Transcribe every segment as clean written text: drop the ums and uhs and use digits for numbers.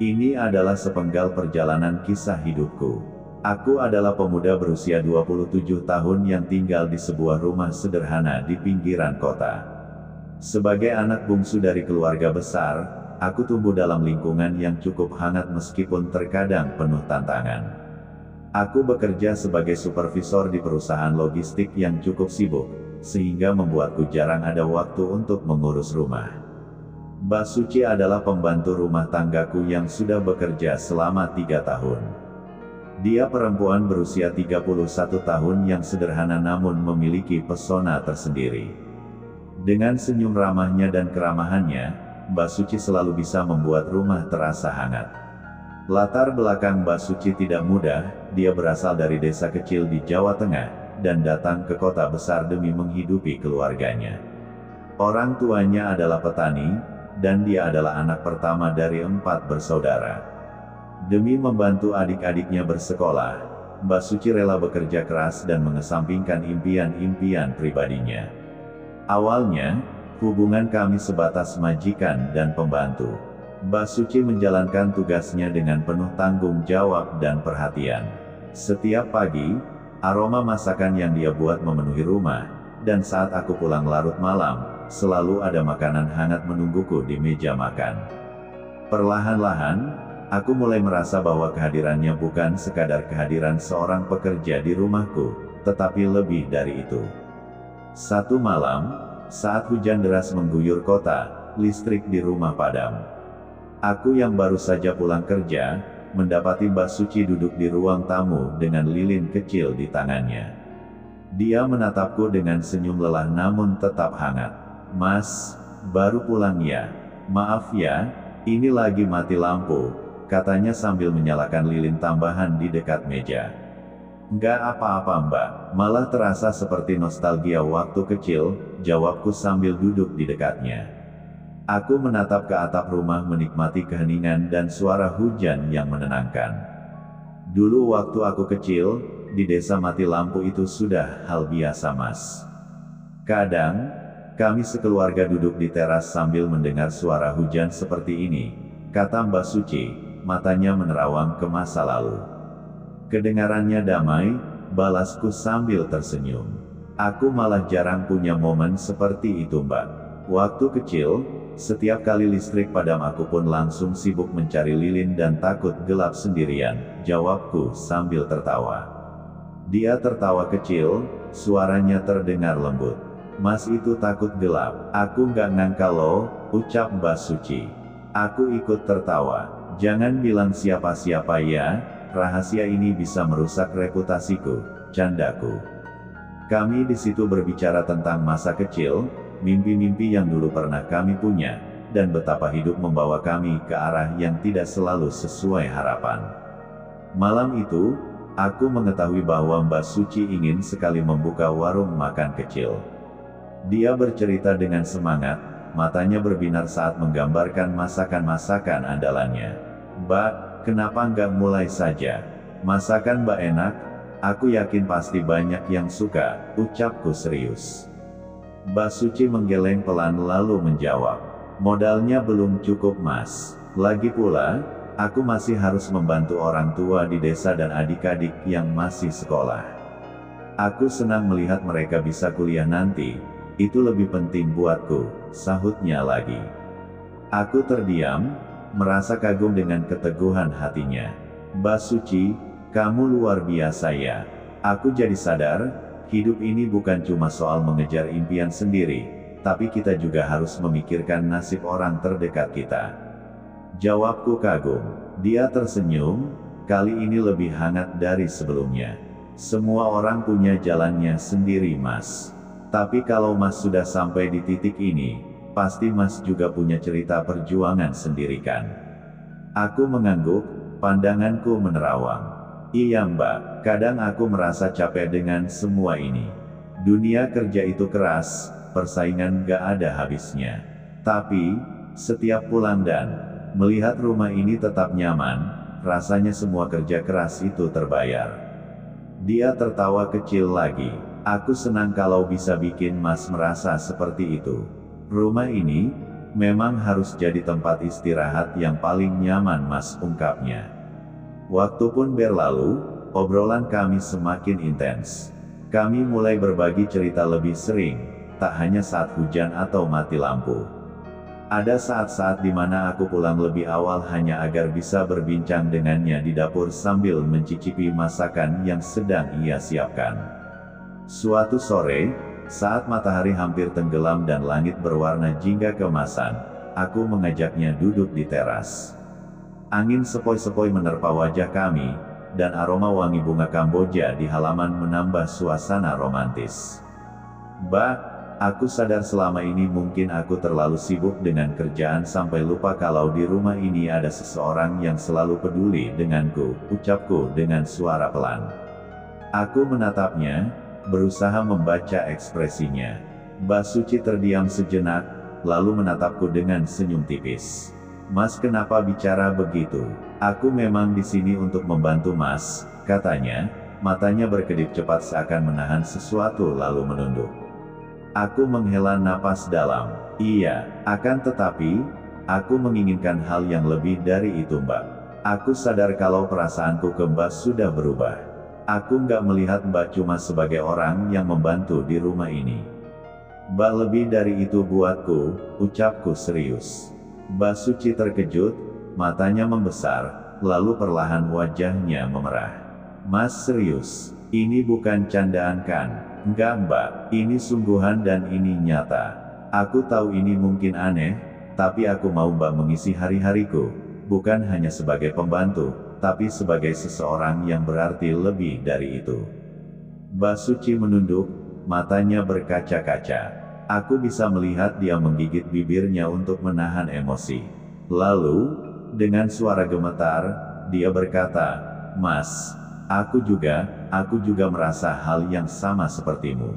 Ini adalah sepenggal perjalanan kisah hidupku. Aku adalah pemuda berusia 27 tahun yang tinggal di sebuah rumah sederhana di pinggiran kota. Sebagai anak bungsu dari keluarga besar, aku tumbuh dalam lingkungan yang cukup hangat meskipun terkadang penuh tantangan. Aku bekerja sebagai supervisor di perusahaan logistik yang cukup sibuk, sehingga membuatku jarang ada waktu untuk mengurus rumah. Mbak Suci adalah pembantu rumah tanggaku yang sudah bekerja selama 3 tahun. Dia perempuan berusia 31 tahun yang sederhana namun memiliki pesona tersendiri. Dengan senyum ramahnya dan keramahannya, Mbak Suci selalu bisa membuat rumah terasa hangat. Latar belakang Mbak Suci tidak mudah, dia berasal dari desa kecil di Jawa Tengah, dan datang ke kota besar demi menghidupi keluarganya. Orang tuanya adalah petani, dan dia adalah anak pertama dari 4 bersaudara. Demi membantu adik-adiknya bersekolah, Mbak Suci rela bekerja keras dan mengesampingkan impian-impian pribadinya. Awalnya, hubungan kami sebatas majikan dan pembantu. Mbak Suci menjalankan tugasnya dengan penuh tanggung jawab dan perhatian. Setiap pagi, aroma masakan yang dia buat memenuhi rumah, dan saat aku pulang larut malam, selalu ada makanan hangat menungguku di meja makan. Perlahan-lahan, aku mulai merasa bahwa kehadirannya bukan sekadar kehadiran seorang pekerja di rumahku, tetapi lebih dari itu. Satu malam, saat hujan deras mengguyur kota, listrik di rumah padam. Aku yang baru saja pulang kerja, mendapati Mbak Suci duduk di ruang tamu dengan lilin kecil di tangannya. Dia menatapku dengan senyum lelah namun tetap hangat. "Mas, baru pulang ya? Maaf ya, ini lagi mati lampu," katanya sambil menyalakan lilin tambahan di dekat meja. "Nggak apa-apa Mbak, malah terasa seperti nostalgia waktu kecil," jawabku sambil duduk di dekatnya. Aku menatap ke atap rumah menikmati keheningan dan suara hujan yang menenangkan. Dulu waktu aku kecil, di desa mati lampu itu sudah hal biasa Mas. Kadang, kami sekeluarga duduk di teras sambil mendengar suara hujan seperti ini, kata Mbak Suci, matanya menerawang ke masa lalu. Kedengarannya damai, balasku sambil tersenyum. Aku malah jarang punya momen seperti itu Mbak. Waktu kecil, setiap kali listrik padam aku pun langsung sibuk mencari lilin dan takut gelap sendirian, jawabku sambil tertawa. Dia tertawa kecil, suaranya terdengar lembut. "Mas itu takut gelap, aku nggak ngangka loh," ucap Mbak Suci. Aku ikut tertawa. "Jangan bilang siapa-siapa ya, rahasia ini bisa merusak reputasiku," candaku. Kami di situ berbicara tentang masa kecil, mimpi-mimpi yang dulu pernah kami punya, dan betapa hidup membawa kami ke arah yang tidak selalu sesuai harapan. Malam itu, aku mengetahui bahwa Mbak Suci ingin sekali membuka warung makan kecil. Dia bercerita dengan semangat, matanya berbinar saat menggambarkan masakan-masakan andalannya. "Mbak, kenapa nggak mulai saja? Masakan Mbak enak, aku yakin pasti banyak yang suka," ucapku serius. Mbak Suci menggeleng pelan lalu menjawab, "Modalnya belum cukup Mas. Lagi pula, aku masih harus membantu orang tua di desa dan adik-adik yang masih sekolah. Aku senang melihat mereka bisa kuliah nanti, itu lebih penting buatku," sahutnya lagi. Aku terdiam, merasa kagum dengan keteguhan hatinya. "Mbak Suci, kamu luar biasa ya. Aku jadi sadar, hidup ini bukan cuma soal mengejar impian sendiri, tapi kita juga harus memikirkan nasib orang terdekat kita," jawabku kagum. Dia tersenyum, kali ini lebih hangat dari sebelumnya. "Semua orang punya jalannya sendiri Mas. Tapi kalau Mas sudah sampai di titik ini, pasti Mas juga punya cerita perjuangan sendiri kan?" Aku mengangguk, pandanganku menerawang. "Iya Mbak, kadang aku merasa capek dengan semua ini. Dunia kerja itu keras, persaingan gak ada habisnya. Tapi, setiap pulang dan melihat rumah ini tetap nyaman, rasanya semua kerja keras itu terbayar." Dia tertawa kecil lagi. "Aku senang kalau bisa bikin Mas merasa seperti itu. Rumah ini, memang harus jadi tempat istirahat yang paling nyaman Mas, ungkapnya. Waktu pun berlalu, obrolan kami semakin intens. Kami mulai berbagi cerita lebih sering, tak hanya saat hujan atau mati lampu. Ada saat-saat di mana aku pulang lebih awal hanya agar bisa berbincang dengannya di dapur sambil mencicipi masakan yang sedang ia siapkan. Suatu sore, saat matahari hampir tenggelam dan langit berwarna jingga keemasan, aku mengajaknya duduk di teras. Angin sepoi-sepoi menerpa wajah kami, dan aroma wangi bunga Kamboja di halaman menambah suasana romantis. Aku sadar selama ini mungkin aku terlalu sibuk dengan kerjaan sampai lupa kalau di rumah ini ada seseorang yang selalu peduli denganku, ucapku dengan suara pelan. Aku menatapnya, berusaha membaca ekspresinya. Mbak Suci terdiam sejenak, lalu menatapku dengan senyum tipis. Mas, kenapa bicara begitu? Aku memang di sini untuk membantu Mas, katanya, matanya berkedip cepat seakan menahan sesuatu lalu menunduk. Aku menghela napas dalam. Iya, akan tetapi, aku menginginkan hal yang lebih dari itu Mbak. Aku sadar kalau perasaanku ke Mbak sudah berubah. Aku nggak melihat Mbak cuma sebagai orang yang membantu di rumah ini. Mbak lebih dari itu buatku, ucapku serius. Mbak Suci terkejut, matanya membesar, lalu perlahan wajahnya memerah. Mas serius, ini bukan candaan kan? Enggak Mbak, ini sungguhan dan ini nyata. Aku tahu ini mungkin aneh, tapi aku mau Mbak mengisi hari-hariku, bukan hanya sebagai pembantu, tapi sebagai seseorang yang berarti lebih dari itu. Mbak Suci menunduk, matanya berkaca-kaca. Aku bisa melihat dia menggigit bibirnya untuk menahan emosi. Lalu, dengan suara gemetar, dia berkata, Mas, aku juga merasa hal yang sama sepertimu.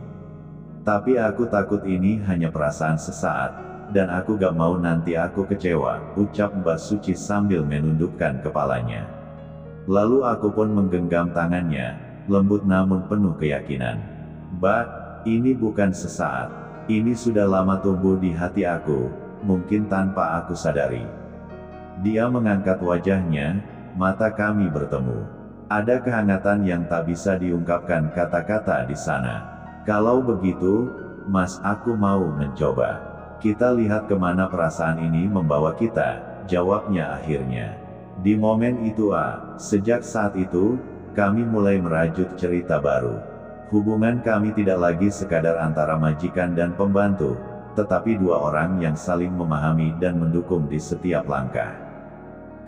Tapi aku takut ini hanya perasaan sesaat, dan aku gak mau nanti aku kecewa, ucap Mbak Suci sambil menundukkan kepalanya. Lalu aku pun menggenggam tangannya, lembut namun penuh keyakinan. Mbak, ini bukan sesaat, ini sudah lama tumbuh di hati aku, mungkin tanpa aku sadari. Dia mengangkat wajahnya, mata kami bertemu. Ada kehangatan yang tak bisa diungkapkan kata-kata di sana. Kalau begitu, Mas, aku mau mencoba. Kita lihat kemana perasaan ini membawa kita, jawabnya akhirnya. Di momen itu sejak saat itu, kami mulai merajut cerita baru. Hubungan kami tidak lagi sekadar antara majikan dan pembantu, tetapi dua orang yang saling memahami dan mendukung di setiap langkah.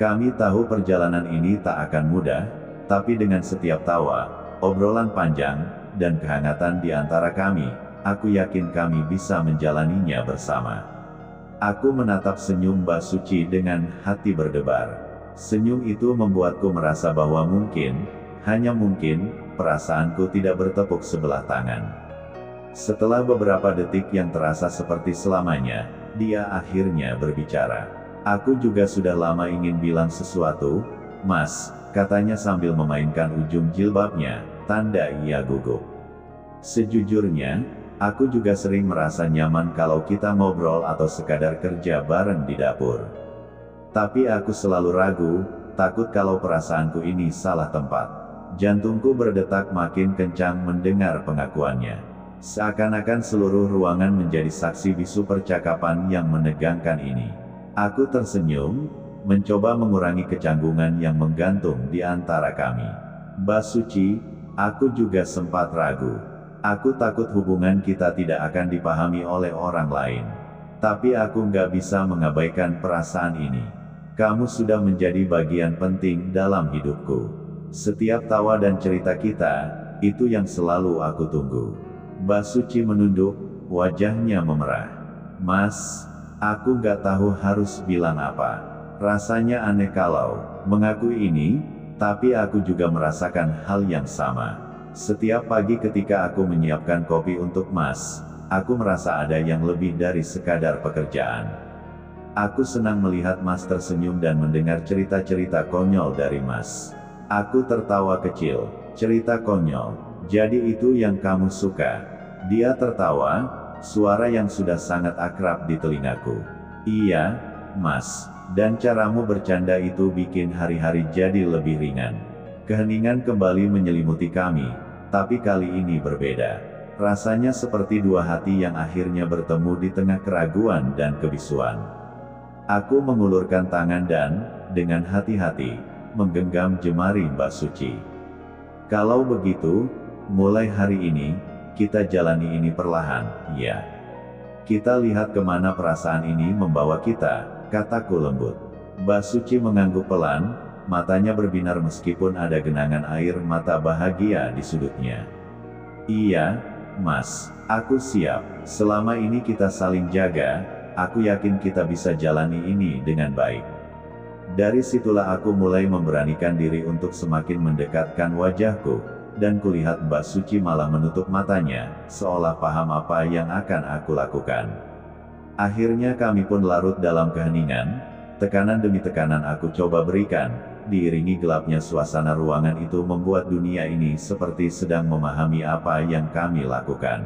Kami tahu perjalanan ini tak akan mudah, tapi dengan setiap tawa, obrolan panjang, dan kehangatan di antara kami, aku yakin kami bisa menjalaninya bersama. Aku menatap senyum Mbak Suci dengan hati berdebar. Senyum itu membuatku merasa bahwa mungkin, hanya mungkin, perasaanku tidak bertepuk sebelah tangan. Setelah beberapa detik yang terasa seperti selamanya, dia akhirnya berbicara. Aku juga sudah lama ingin bilang sesuatu, Mas, katanya sambil memainkan ujung jilbabnya, tanda ia gugup. Sejujurnya, aku juga sering merasa nyaman kalau kita ngobrol atau sekadar kerja bareng di dapur. Tapi aku selalu ragu, takut kalau perasaanku ini salah tempat. Jantungku berdetak makin kencang mendengar pengakuannya. Seakan-akan seluruh ruangan menjadi saksi bisu percakapan yang menegangkan ini. Aku tersenyum, mencoba mengurangi kecanggungan yang menggantung di antara kami. Mbak Suci, aku juga sempat ragu. Aku takut hubungan kita tidak akan dipahami oleh orang lain. Tapi aku nggak bisa mengabaikan perasaan ini. Kamu sudah menjadi bagian penting dalam hidupku. Setiap tawa dan cerita kita, itu yang selalu aku tunggu. Mbak Suci menunduk, wajahnya memerah. Mas, aku nggak tahu harus bilang apa. Rasanya aneh kalau mengakui ini, tapi aku juga merasakan hal yang sama. Setiap pagi ketika aku menyiapkan kopi untuk Mas, aku merasa ada yang lebih dari sekadar pekerjaan. Aku senang melihat Mas tersenyum dan mendengar cerita-cerita konyol dari Mas. Aku tertawa kecil. Cerita konyol, jadi itu yang kamu suka? Dia tertawa, suara yang sudah sangat akrab di telingaku. Iya, Mas. Dan caramu bercanda itu bikin hari-hari jadi lebih ringan. Keheningan kembali menyelimuti kami, tapi kali ini berbeda. Rasanya seperti dua hati yang akhirnya bertemu di tengah keraguan dan kebisuan. Aku mengulurkan tangan dan, dengan hati-hati, menggenggam jemari Mbak Suci. Kalau begitu, mulai hari ini, kita jalani ini perlahan, ya. Kita lihat kemana perasaan ini membawa kita, kataku lembut. Mbak Suci mengangguk pelan, matanya berbinar meskipun ada genangan air mata bahagia di sudutnya. Iya, Mas, aku siap. Selama ini kita saling jaga, aku yakin kita bisa jalani ini dengan baik. Dari situlah aku mulai memberanikan diri untuk semakin mendekatkan wajahku, dan kulihat Mbak Suci malah menutup matanya, seolah paham apa yang akan aku lakukan. Akhirnya kami pun larut dalam keheningan, tekanan demi tekanan aku coba berikan, diiringi gelapnya suasana ruangan itu membuat dunia ini seperti sedang memahami apa yang kami lakukan.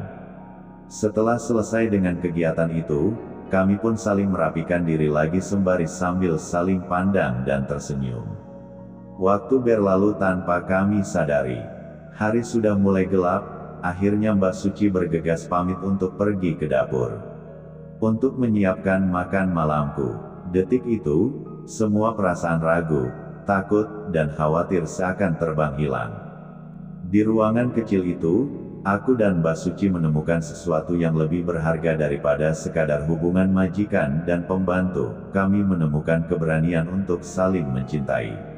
Setelah selesai dengan kegiatan itu, kami pun saling merapikan diri lagi sembari sambil saling pandang dan tersenyum. Waktu berlalu tanpa kami sadari. Hari sudah mulai gelap, akhirnya Mbak Suci bergegas pamit untuk pergi ke dapur untuk menyiapkan makan malamku. Detik itu, semua perasaan ragu, takut, dan khawatir seakan terbang hilang. Di ruangan kecil itu, aku dan Mbak Suci menemukan sesuatu yang lebih berharga daripada sekadar hubungan majikan dan pembantu. Kami menemukan keberanian untuk saling mencintai.